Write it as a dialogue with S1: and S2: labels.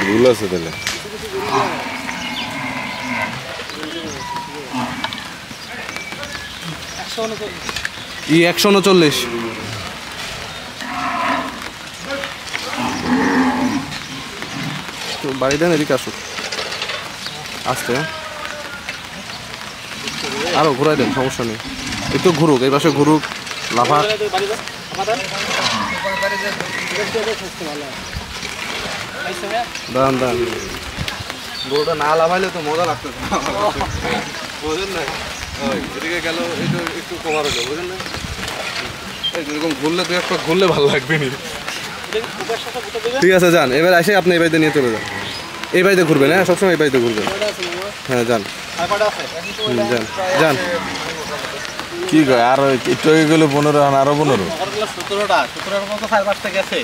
S1: ভুল আছে তাহলে। ই 139 তো বাড়ি দেন, এদিকে আসুক আসতে, আরো ঘুরাই দেন, সমস্যা নেই, একটু ঘুরুক, এই পাশে ঘুরুক, লাফা দান দান। গরুটা না লাফাইলে তো মজা লাগতো, বুঝেন না? এদিকে গেল একটু কমার হলো, বুঝেন না? এরকম ঘুরলে তুই একটা ঘুরলে ভালো লাগবে নি। ঠিক আছে যান, এবার এসে আপনি এই বাড়িতে নিয়ে চলে যান, এই বাড়িতে ঘুরবেন, হ্যাঁ সবসময় এই বাড়িতে ঘুরবেন, হ্যাঁ যান যান যান। কি কয় আর একটু গেলে 15 আরো 15 17টা 17টার মতো 4-5টা গেছে।